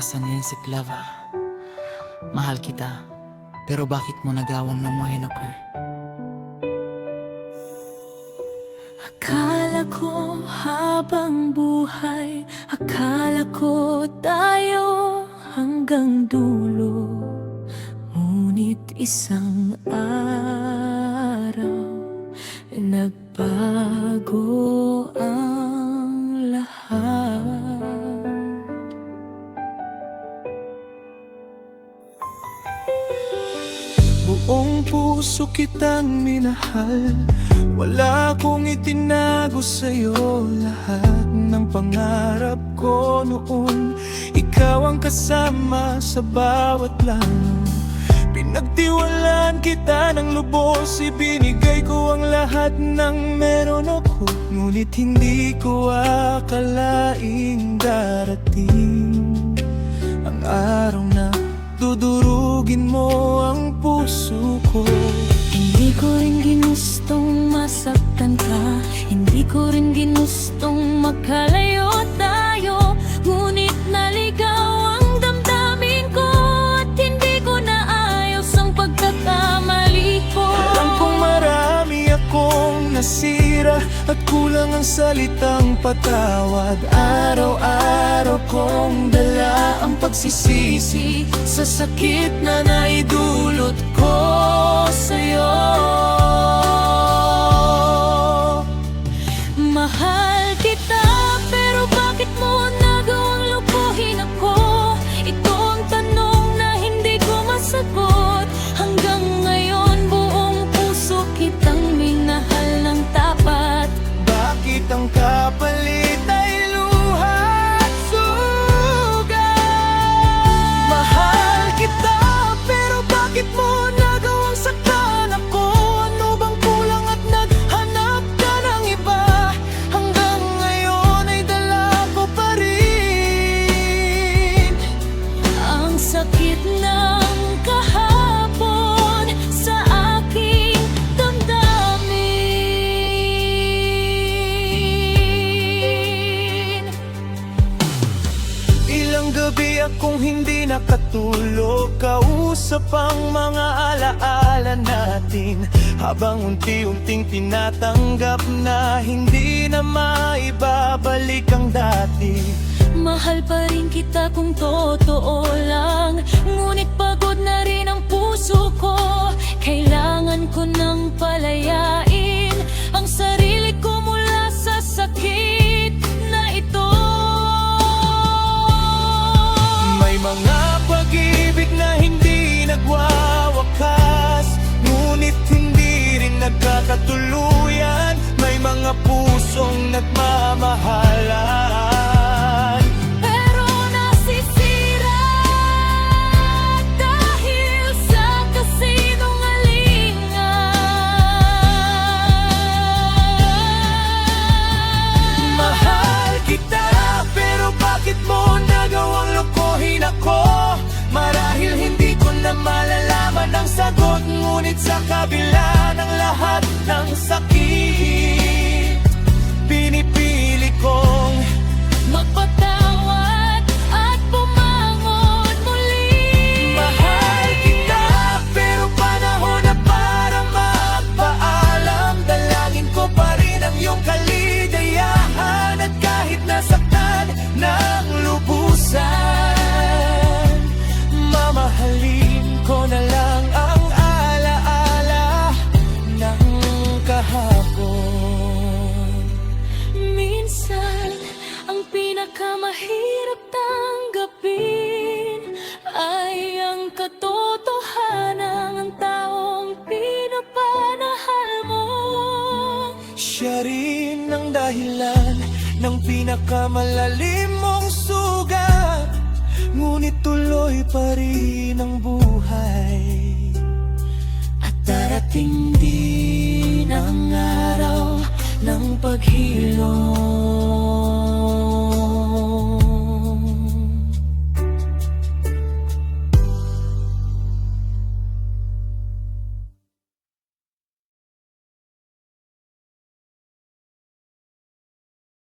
Sanensi Clava, mahal kita, pero bakit mo nagawang namuhin ako? Akala ko habang buhay, akala ko tayo hanggang dulo. Ngunit isang araw, nagbago ang lahat. Buong puso kitang minahal, wala akong itinago sa'yo. Lahat ng pangarap ko noon, ikaw ang kasama sa bawat plano. Pinagtiwalaan kita ng lubos, ibinigay ko ang lahat ng meron ako. Ngunit hindi ko akalaing darating ang araw na dudurugin mo ang puso ko. Hindi ko rin ginustong masaktan ka, hindi ko rin ginustong magkalayo tayo. Ngunit naligaw ang damdamin ko, at hindi ko naayos ang pagkakamali ko. Alam kong marami akong nasira, at kulang ang salitang patawad. Araw-araw kong dala ang pagsisisi sa sakit na naidulot ko sa'yo. Mahal kita, pero bakit mo nagawang lukuhin ako? Ito ang tanong na hindi ko masagot. Hanggang ngayon buong puso kitang minahal ng tapat. Bakit ang kapalit ay luha at sugat? Mahal kita, pero bakit mo nagawang saktan ako? Ano bang kulang at naghanap ka ng iba? Hanggang ngayon ay dala ko pa rin Ang sakit ng kahapon sa aking damdamin. Ilang gabi akong hindi nakatulog, kausap ang mga alaala natin, habang unti-unting tinatanggap na hindi na maibabalik ang dati. Mahal pa rin kita kung totoo lang, ngunit pagod na rin ang puso ko. Kailangan ko nang palayain ang sarili ko mula sa sakit na ito. May mga pag-ibig na hindi nagwawakas, ngunit hindi rin nagkakatuluyan. May mga pusong nagmamahalan, Pero nasisira dahil sa kasinungalingan. mahal kita, pero bakit mo nagawang lokohin ako? Marahil hindi ko na malalaman ang sagot, ngunit sa kabila ng lahat ng sakit, pinipili kong Magpatawad at bumangon muli. mahal kita, pero panahon na para magpaalam. Dalangin ko pa rin ang iyong kaligayahan, at kahit nasaktan ng lubusan, mamahalin ko na lang ang alaala ng kahapon. Minsan, ang pinakamahirap tanggapin ay ang katotohanan ng taong pinapanahal mo. Siya rin ang dahilan ng pinakamalalim mong sugat, ngunit tuloy pa rin ang buhay. At darating din ang araw ng paghilom.